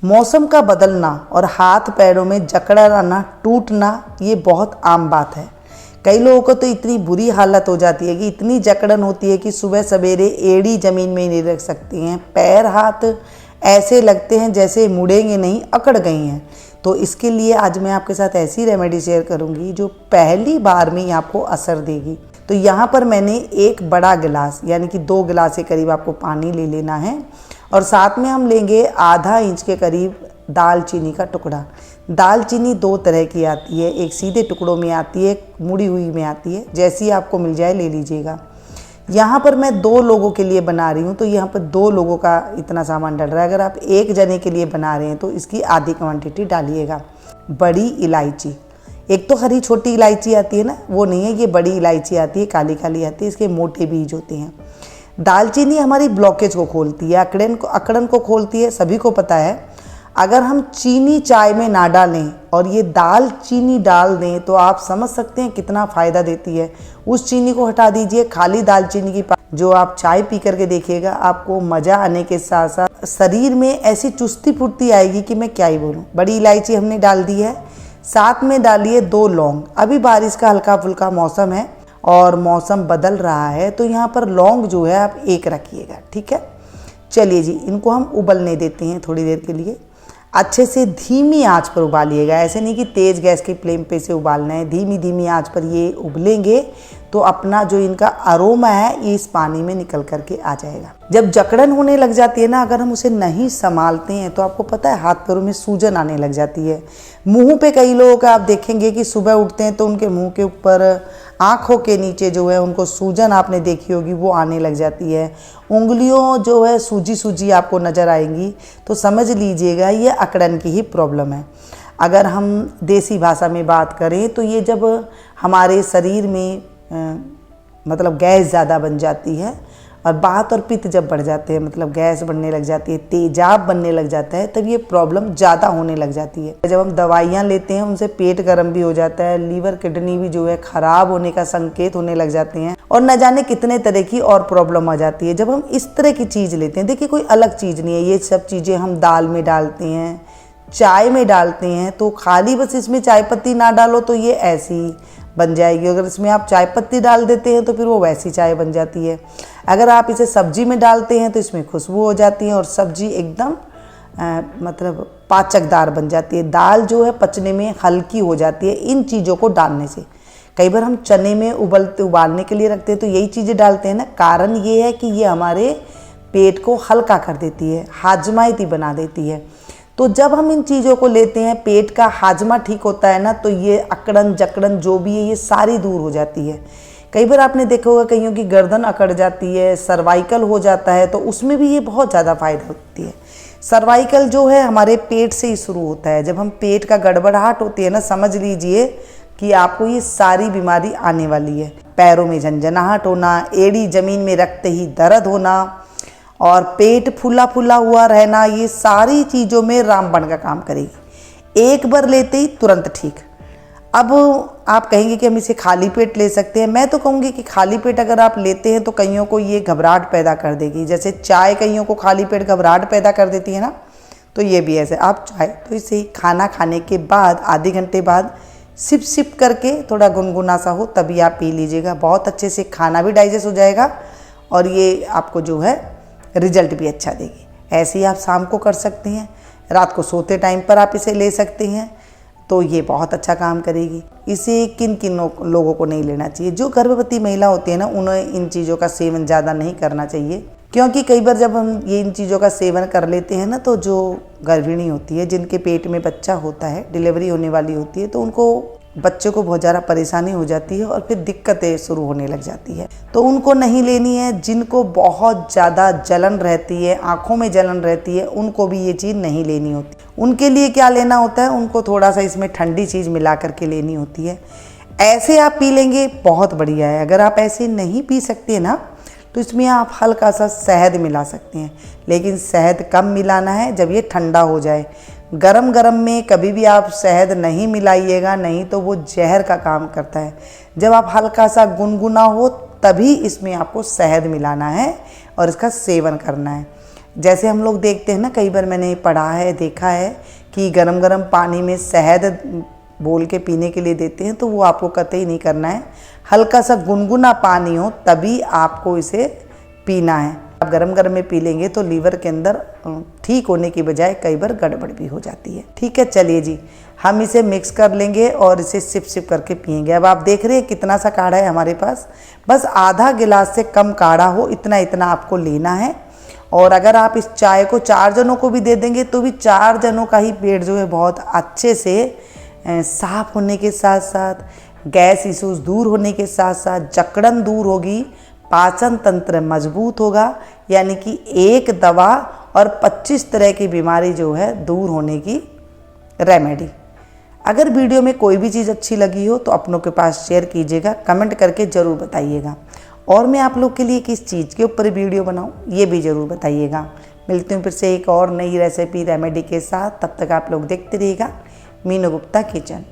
मौसम का बदलना और हाथ पैरों में जकड़न आना, टूटना, ये बहुत आम बात है। कई लोगों को तो इतनी बुरी हालत हो जाती है कि इतनी जकड़न होती है कि सुबह सवेरे एड़ी ज़मीन में नहीं रख सकती हैं। पैर हाथ ऐसे लगते हैं जैसे मुड़ेंगे नहीं, अकड़ गई हैं। तो इसके लिए आज मैं आपके साथ ऐसी रेमेडी शेयर करूंगी जो पहली बार में ही आपको असर देगी। तो यहाँ पर मैंने एक बड़ा गिलास यानी कि 2 गिलास के करीब आपको पानी ले लेना है और साथ में हम लेंगे आधा इंच के करीब दालचीनी का टुकड़ा। दालचीनी 2 तरह की आती है, एक सीधे टुकड़ों में आती है, एक मुड़ी हुई में आती है। जैसी आपको मिल जाए ले लीजिएगा। यहाँ पर मैं 2 लोगों के लिए बना रही हूँ तो यहाँ पर 2 लोगों का इतना सामान डल रहा है। अगर आप एक जने के लिए बना रहे हैं तो इसकी आधी क्वांटिटी डालिएगा। बड़ी इलायची, एक तो हरी छोटी इलायची आती है ना, वो नहीं है, ये बड़ी इलायची आती है, काली काली आती है, इसके मोटे बीज होते हैं। दालचीनी हमारी ब्लॉकेज को खोलती है, अकड़न को खोलती है, सभी को पता है। अगर हम चीनी चाय में ना डालें और ये दालचीनी डाल दें तो आप समझ सकते हैं कितना फ़ायदा देती है। उस चीनी को हटा दीजिए, खाली दालचीनी की जो आप चाय पी करके देखिएगा, आपको मज़ा आने के साथ साथ शरीर में ऐसी चुस्ती फुर्ती आएगी कि मैं क्या ही बोलूँ। बड़ी इलायची हमने डाल दी है, साथ में डालिए 2 लौंग। अभी बारिश का हल्का फुल्का मौसम है और मौसम बदल रहा है तो यहाँ पर लौंग जो है आप 1 रखिएगा, ठीक है। चलिए जी, इनको हम उबलने देते हैं थोड़ी देर के लिए। अच्छे से धीमी आंच पर उबालिएगा, ऐसे नहीं कि तेज़ गैस की फ्लेम पे से उबालना है। धीमी धीमी आंच पर ये उबलेंगे तो अपना जो इनका अरोमा है ये इस पानी में निकल करके आ जाएगा। जब जकड़न होने लग जाती है ना, अगर हम उसे नहीं संभालते हैं तो आपको पता है हाथ पैरों में सूजन आने लग जाती है। मुंह पे कई लोगों का आप देखेंगे कि सुबह उठते हैं तो उनके मुंह के ऊपर, आँखों के नीचे जो है उनको सूजन आपने देखी होगी, वो आने लग जाती है। उंगलियों जो है सूजी सूजी आपको नज़र आएंगी तो समझ लीजिएगा ये अकड़न की ही प्रॉब्लम है। अगर हम देसी भाषा में बात करें तो ये जब हमारे शरीर में मतलब गैस ज़्यादा बन जाती है और बात और पित्त जब बढ़ जाते हैं, मतलब गैस बढ़ने लग जाती है, तेजाब बनने लग जाता है, तब ये प्रॉब्लम ज़्यादा होने लग जाती है। जब हम दवाइयाँ लेते हैं उनसे पेट गर्म भी हो जाता है, लीवर किडनी भी जो है ख़राब होने का संकेत होने लग जाते हैं और न जाने कितने तरह की और प्रॉब्लम आ जाती है जब हम इस तरह की चीज़ लेते हैं। देखिए कोई अलग चीज़ नहीं है, ये सब चीज़ें हम दाल में डालते हैं, चाय में डालते हैं, तो खाली बस इसमें चाय पत्ती ना डालो तो ये ऐसी बन जाएगी। अगर इसमें आप चाय पत्ती डाल देते हैं तो फिर वो वैसी चाय बन जाती है। अगर आप इसे सब्जी में डालते हैं तो इसमें खुशबू हो जाती है और सब्जी एकदम मतलब पाचकदार बन जाती है। दाल जो है पचने में हल्की हो जाती है इन चीज़ों को डालने से। कई बार हम चने में उबालने के लिए रखते हैं तो यही चीज़ें डालते हैं ना। कारण ये है कि ये हमारे पेट को हल्का कर देती है, हाजमाइती बना देती है। तो जब हम इन चीज़ों को लेते हैं, पेट का हाजमा ठीक होता है ना, तो ये अकड़न जकड़न जो भी है ये सारी दूर हो जाती है। कई बार आपने देखा होगा कईयों की गर्दन अकड़ जाती है, सर्वाइकल हो जाता है, तो उसमें भी ये बहुत ज़्यादा फायदा होती है। सर्वाइकल जो है हमारे पेट से ही शुरू होता है। जब हम पेट का गड़बड़ाहट होती है ना, समझ लीजिए कि आपको ये सारी बीमारी आने वाली है। पैरों में झंझनाहट होना, एड़ी ज़मीन में रखते ही दर्द होना और पेट फूला फूला हुआ रहना, ये सारी चीज़ों में रामबाण का काम करेगी। एक बार लेते ही तुरंत ठीक। अब आप कहेंगे कि हम इसे खाली पेट ले सकते हैं। मैं तो कहूँगी कि खाली पेट अगर आप लेते हैं तो कईयों को ये घबराहट पैदा कर देगी। जैसे चाय कईयों को खाली पेट घबराहट पैदा कर देती है ना, तो ये भी ऐसे। आप चाय तो इसे खाना खाने के बाद आधे घंटे बाद सिप सिप करके थोड़ा गुनगुना सा हो तभी आप पी लीजिएगा। बहुत अच्छे से खाना भी डाइजेस्ट हो जाएगा और ये आपको जो है रिजल्ट भी अच्छा देगी। ऐसे ही आप शाम को कर सकते हैं, रात को सोते टाइम पर आप इसे ले सकते हैं, तो ये बहुत अच्छा काम करेगी। इसे किन किन लोगों को नहीं लेना चाहिए? जो गर्भवती महिला होती है ना, उन्हें इन चीज़ों का सेवन ज़्यादा नहीं करना चाहिए, क्योंकि कई बार जब हम ये इन चीज़ों का सेवन कर लेते हैं ना, तो जो गर्भिणी होती है, जिनके पेट में बच्चा होता है, डिलीवरी होने वाली होती है, तो उनको बच्चे को बहुत ज़्यादा परेशानी हो जाती है और फिर दिक्कतें शुरू होने लग जाती है। तो उनको नहीं लेनी है। जिनको बहुत ज़्यादा जलन रहती है, आँखों में जलन रहती है, उनको भी ये चीज़ नहीं लेनी होती। उनके लिए क्या लेना होता है, उनको थोड़ा सा इसमें ठंडी चीज़ मिला करके लेनी होती है। ऐसे आप पी लेंगे बहुत बढ़िया है। अगर आप ऐसे नहीं पी सकते ना, तो इसमें आप हल्का सा शहद मिला सकते हैं, लेकिन शहद कम मिलाना है जब ये ठंडा हो जाए। गरम गरम में कभी भी आप शहद नहीं मिलाइएगा, नहीं तो वो जहर का काम करता है। जब आप हल्का सा गुनगुना हो तभी इसमें आपको शहद मिलाना है और इसका सेवन करना है। जैसे हम लोग देखते हैं ना, कई बार मैंने पढ़ा है, देखा है कि गरम गरम पानी में शहद बोल के पीने के लिए देते हैं, तो वो आपको कतई नहीं करना है। हल्का सा गुनगुना पानी हो तभी आपको इसे पीना है। आप गरम गरम में पी लेंगे तो लीवर के अंदर ठीक होने की बजाय कई बार गड़बड़ भी हो जाती है। ठीक है, चलिए जी, हम इसे मिक्स कर लेंगे और इसे सिप सिप करके पियेंगे। अब आप देख रहे हैं कितना सा काढ़ा है हमारे पास, बस आधा गिलास से कम काढ़ा हो इतना इतना आपको लेना है। और अगर आप इस चाय को 4 जनों को भी दे देंगे तो भी 4 जनों का ही पेट जो है बहुत अच्छे से साफ होने के साथ साथ, गैस इश्यूज दूर होने के साथ साथ, जकड़न दूर होगी, पाचन तंत्र मजबूत होगा, यानी कि एक दवा और 25 तरह की बीमारी जो है दूर होने की रेमेडी। अगर वीडियो में कोई भी चीज़ अच्छी लगी हो तो अपनों के पास शेयर कीजिएगा, कमेंट करके ज़रूर बताइएगा। और मैं आप लोग के लिए किस चीज़ के ऊपर वीडियो बनाऊं ये भी ज़रूर बताइएगा। मिलती हूँ फिर से एक और नई रेसिपी रेमेडी के साथ, तब तक आप लोग देखते रहिएगा मीनू गुप्ता किचन।